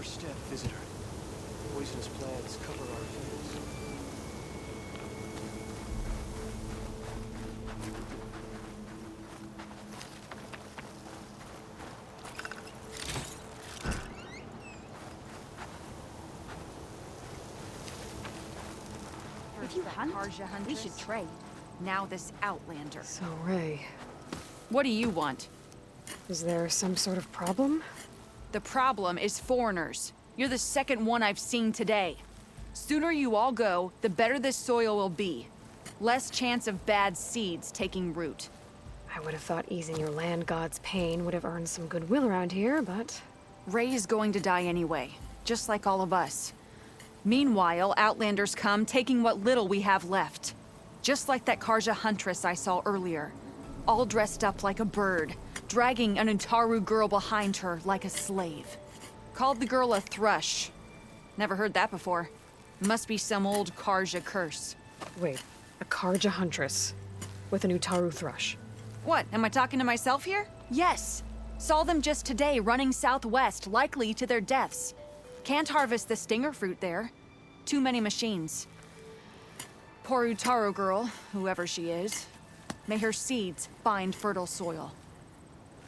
your step, visitor. Poisonous plants cover our fields. If you hunt, we should trade. Now this outlander. So, Ray, What do you want? is there some sort of problem? The problem is foreigners. You're the second one I've seen today. Sooner you all go, the better this soil will be. Less chance of bad seeds taking root. I would have thought easing your land god's pain would have earned some goodwill around here, but... Ray is going to die anyway, just like all of us. Meanwhile, outlanders come, taking what little we have left. Just like that Karja huntress I saw earlier. All dressed up like a bird, dragging an Untaru girl behind her like a slave. Called the girl a thrush. Never heard that before. Must be some old Karja curse. Wait, a Karja huntress with an Utaru thrush. What, am I talking to myself here? Yes. Saw them just today running southwest, likely to their deaths. Can't harvest the stinger fruit there. Too many machines. Poor Utaru girl, whoever she is. May her seeds find fertile soil.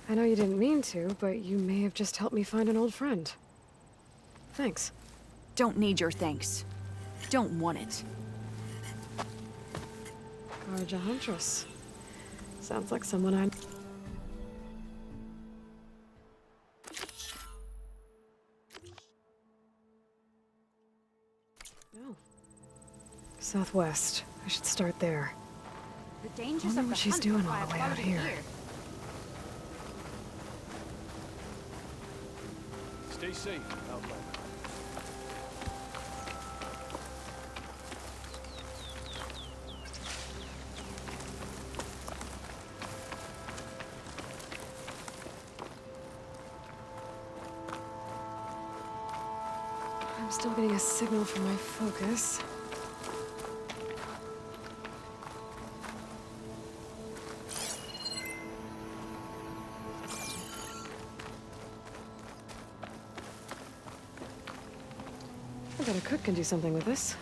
I know you didn't mean to, but you may have just helped me find an old friend. Thanks. Don't need your thanks. Don't want it. Karja huntress. Sounds like someone I... Oh. Southwest. I should start there. The dangers Wonder of what the she's hunt doing require all the way out quality here. gear. Stay safe, Outlander. I'm still getting a signal from my focus. I bet a cook can do something with this.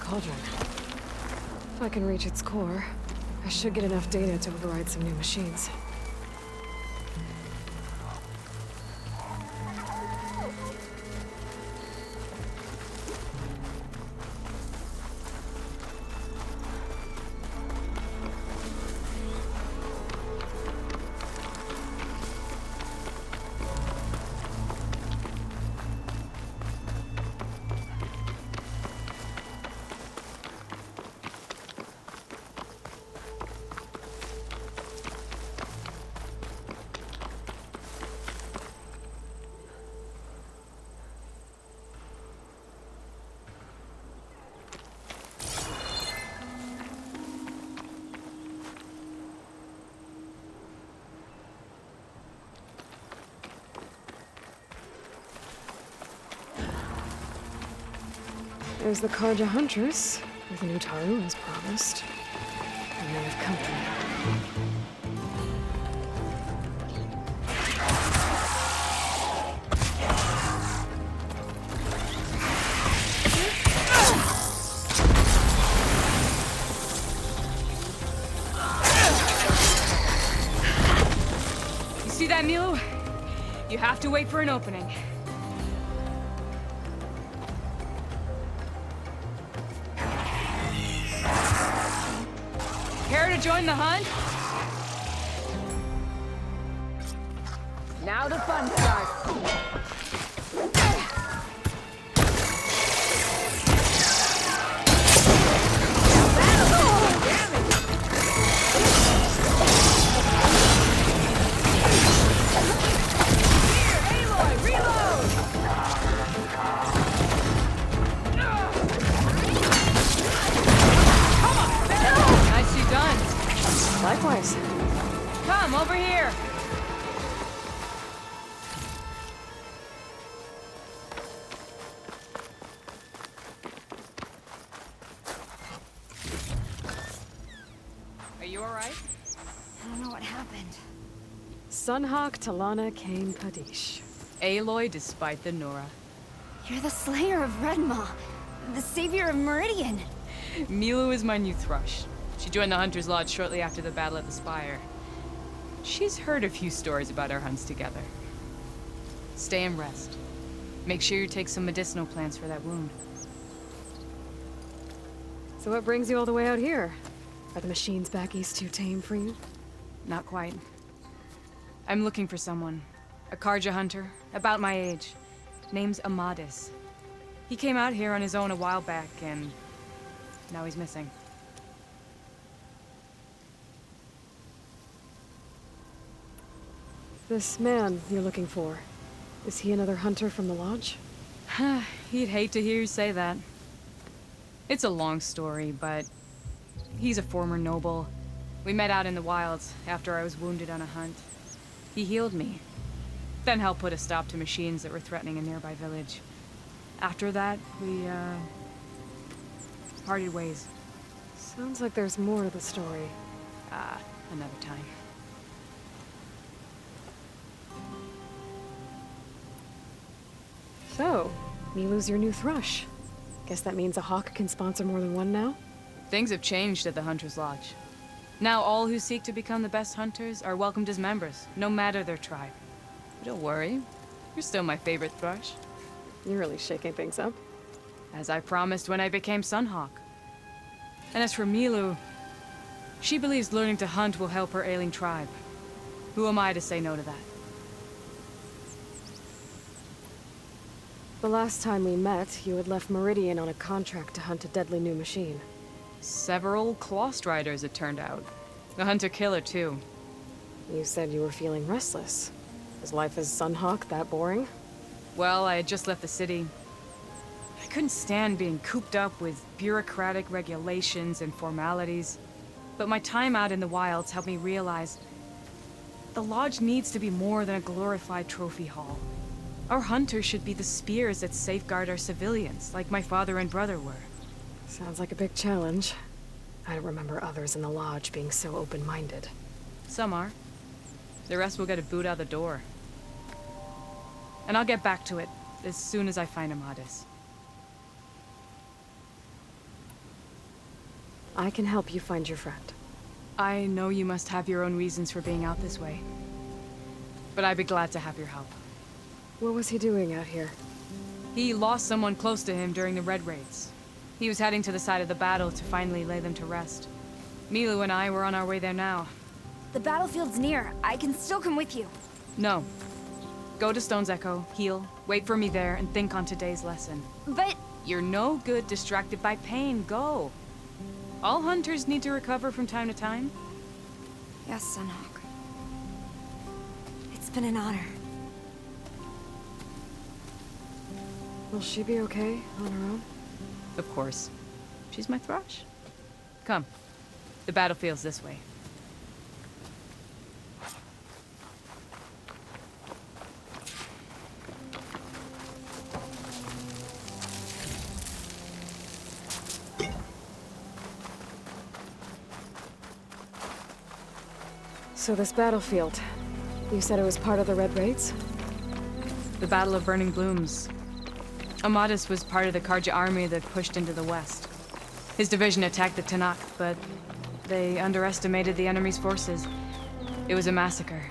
Cauldron. If I can reach its core, I should get enough data to override some new machines. There's the Karja Huntress, with a new Taru as promised. And they have company. You see that, Milo? You have to wait for an opening. Care to join the hunt? Now the fun starts. Aloy, reload! Come on, nicely done. Likewise. Come over here. Are you all right? I don't know what happened. Sunhawk, Talana, Kane, Kadish. Aloy despite the Nora. You're the slayer of Redmaw, the savior of Meridian. Milo is my new thrush. She joined the Hunter's Lodge shortly after the Battle at the Spire. She's heard a few stories about our hunts together. Stay and rest. Make sure you take some medicinal plants for that wound. So what brings you all the way out here? Are the machines back east too tame for you? Not quite. I'm looking for someone. A Karja hunter, about my age. Name's Amadis. He came out here on his own a while back, and now he's missing. This man you're looking for, is he another hunter from the lodge? He'd hate to hear you say that. It's a long story, but he's a former noble. We met out in the wilds after I was wounded on a hunt. He healed me, then helped put a stop to machines that were threatening a nearby village. After that, we, parted ways. Sounds like there's more to the story. Another time. So, Milu's your new thrush. Guess that means a hawk can sponsor more than one now? Things have changed at the Hunter's Lodge. Now all who seek to become the best hunters are welcomed as members, no matter their tribe. But don't worry, you're still my favorite thrush. You're really shaking things up. As I promised when I became Sunhawk. And as for Milu, she believes learning to hunt will help her ailing tribe. Who am I to say no to that? The last time we met, you had left Meridian on a contract to hunt a deadly new machine. Several Clost Riders, it turned out. A hunter-killer, too. You said you were feeling restless. Is life as Sunhawk that boring? Well, I had just left the city. I couldn't stand being cooped up with bureaucratic regulations and formalities. But my time out in the wilds helped me realize the Lodge needs to be more than a glorified trophy hall. Our hunters should be the spears that safeguard our civilians, like my father and brother were. Sounds like a big challenge. I don't remember others in the Lodge being so open-minded. Some are. The rest will get a boot out the door. And I'll get back to it as soon as I find Amadis. I can help you find your friend. I know you must have your own reasons for being out this way. But I'd be glad to have your help. What was he doing out here? He lost someone close to him during the Red Raids. He was heading to the side of the battle to finally lay them to rest. Milu and I were on our way there now. The battlefield's near. I can still come with you. No. Go to Stone's Echo, heal, wait for me there, and think on today's lesson. But... You're no good distracted by pain. Go. All hunters need to recover from time to time. Yes, Sunhawk. It's been an honor. Will she be okay on her own? Of course. She's my thrush. Come. The battlefield's this way. So this battlefield, you said it was part of the Red Raids? The Battle of Burning Blooms. Amatis was part of the Karja army that pushed into the west. His division attacked the Tanakh, but they underestimated the enemy's forces. It was a massacre.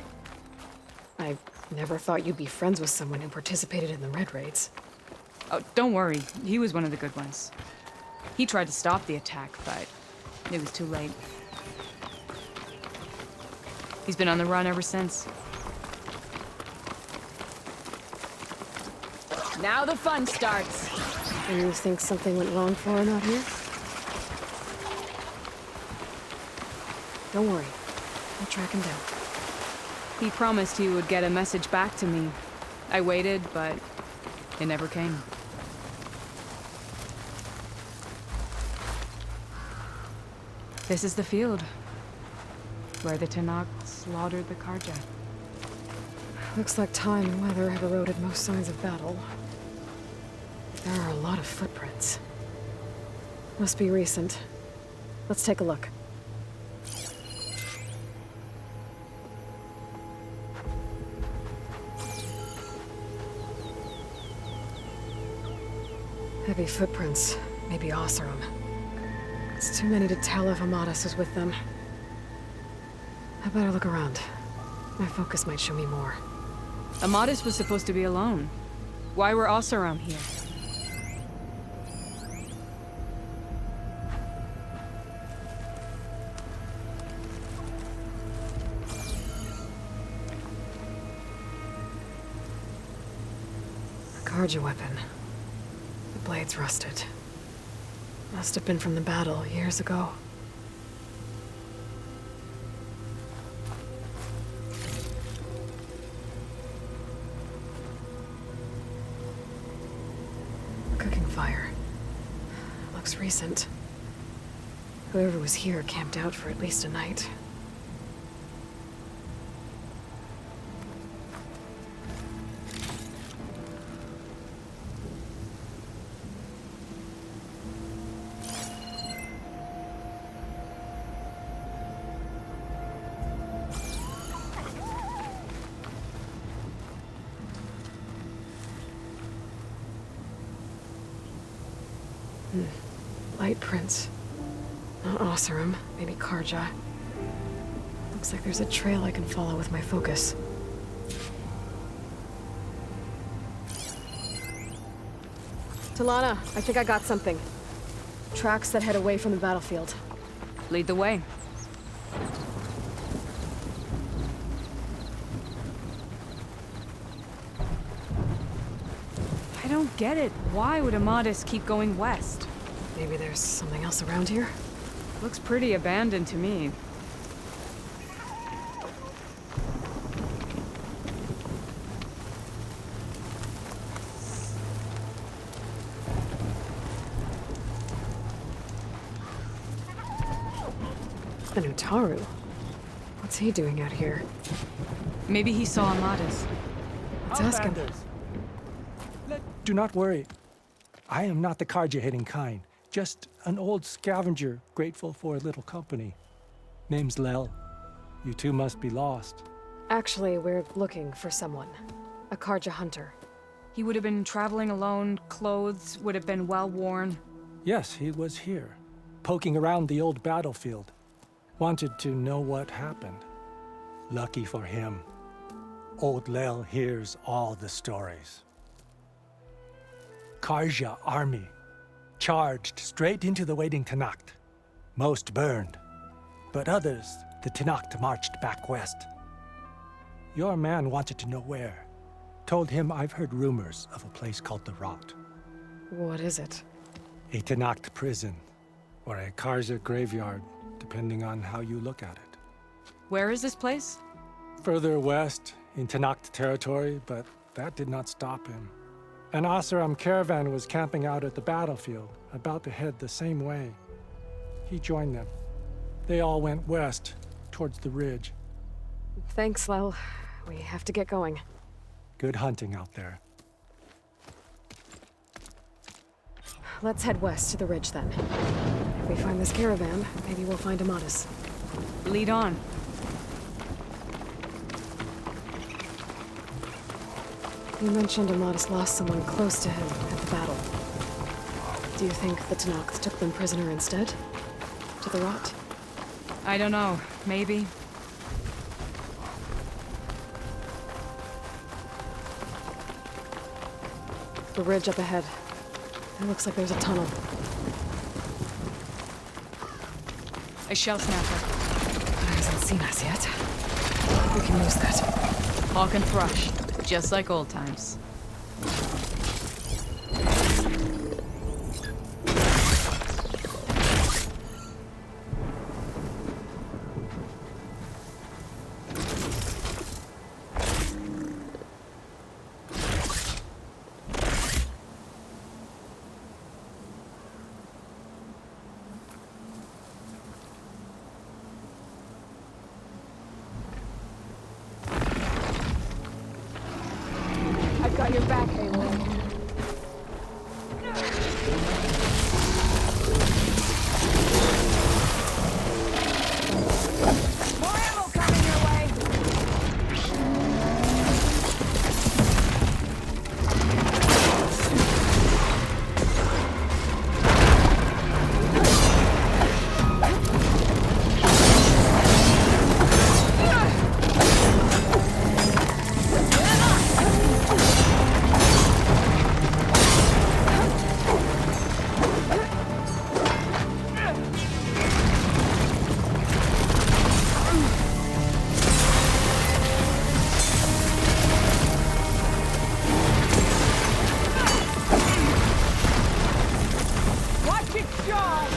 I never thought you'd be friends with someone who participated in the Red Raids. Oh, don't worry. He was one of the good ones. He tried to stop the attack, but it was too late. He's been on the run ever since. Now the fun starts. And you think something went wrong for him out here? Don't worry. I'll track him down. He promised he would get a message back to me. I waited, but it never came. This is the field where the Tanakh slaughtered the Karja. Looks like time and weather have eroded most signs of battle. There are a lot of footprints. Must be recent. Let's take a look. Heavy footprints. Maybe Oseram. It's too many to tell if Amatis was with them. I better look around. My focus might show me more. Amatis was supposed to be alone. Why were Oseram here? A Karja weapon. The blade's rusted. Must have been from the battle years ago. Cooking fire. Looks recent. Whoever was here camped out for at least a night. Light prints. Not Oseram, maybe Karja. Looks like there's a trail I can follow with my focus. Talana, I think I got something. Tracks that head away from the battlefield. Lead the way. I don't get it. Why would Amatis keep going west? Maybe there's something else around here? Looks pretty abandoned to me. An Utaru? What's he doing out here? Maybe he saw Amatis. Let's ask him. Do not worry. I am not the Karja-hating kind. Just an old scavenger grateful for a little company. Name's Lel. You two must be lost. Actually, we're looking for someone. A Karja hunter. He would have been traveling alone, clothes would have been well worn. Yes, he was here, poking around the old battlefield. Wanted to know what happened. Lucky for him, old Lel hears all the stories. Karja army charged straight into the waiting Tanakh. Most burned, but others, the Tanakh marched back west. Your man wanted to know where. Told him I've heard rumors of a place called the Rot. What is it? A Tanakh prison, or a Karja graveyard, depending on how you look at it. Where is this place? Further west, in Tanakh territory, but that did not stop him. An Oseram caravan was camping out at the battlefield, about to head the same way. He joined them. They all went west, towards the ridge. Thanks, Lel. We have to get going. Good hunting out there. Let's head west to the ridge then. If we find this caravan, maybe we'll find Amatis. Lead on. You mentioned Amatis lost someone close to him at the battle. Do you think the Tenakth took them prisoner instead? To the rot? I don't know. Maybe. The ridge up ahead. It looks like there's a tunnel. A shell snapper. But he hasn't seen us yet. We can use that. Hawk and thrush. Just like old times. I've got your back, Aloy. More ammo coming your way! Watch its jaws!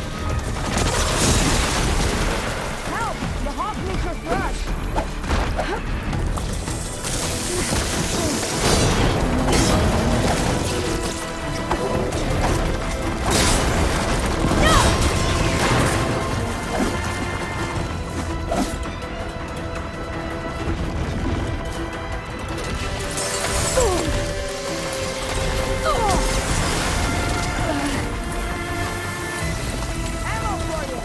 Help! The hawk needs your thrush! Ammo for you!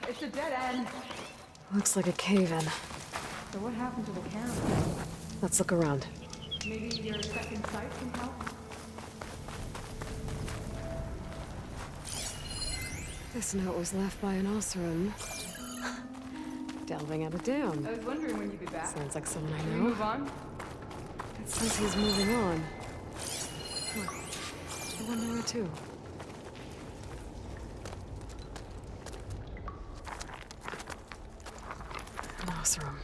It's a dead end. Looks like a cave-in. So what happened to the caravan? Let's look around. Maybe your second sight can help? This note was left by an Osram. Delving at a dam. I was wondering when you'd be back. Sounds like someone I Can we know. move on? It says he's moving on. Look, I want Nora too. An Osram.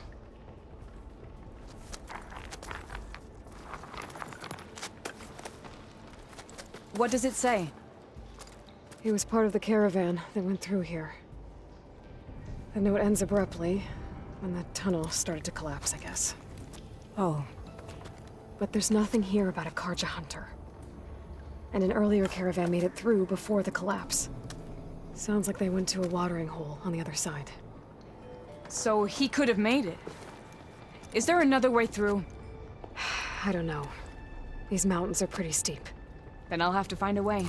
What does it say? He was part of the caravan that went through here. The note ends abruptly when the tunnel started to collapse, I guess. Oh. But there's nothing here about a Karja hunter. And an earlier caravan made it through before the collapse. Sounds like they went to a watering hole on the other side. So he could have made it. Is there another way through? I don't know. These mountains are pretty steep. Then I'll have to find a way.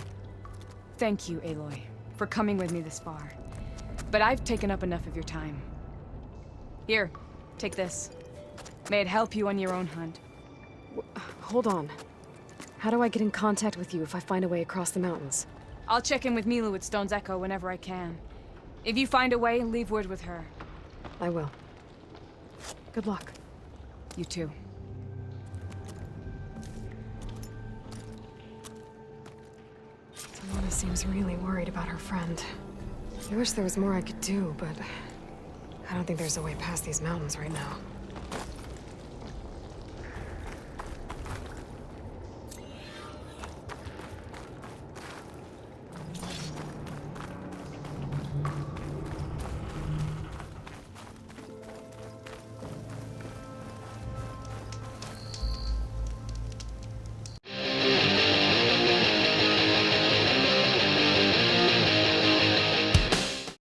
Thank you, Aloy, for coming with me this far. But I've taken up enough of your time. Here, take this. May it help you on your own hunt. Hold on. How do I get in contact with you if I find a way across the mountains? I'll check in with Mila at Stone's Echo whenever I can. If you find a way, leave word with her. I will. Good luck. You too. Nora seems really worried about her friend. I wish there was more I could do, but I don't think there's a way past these mountains right now.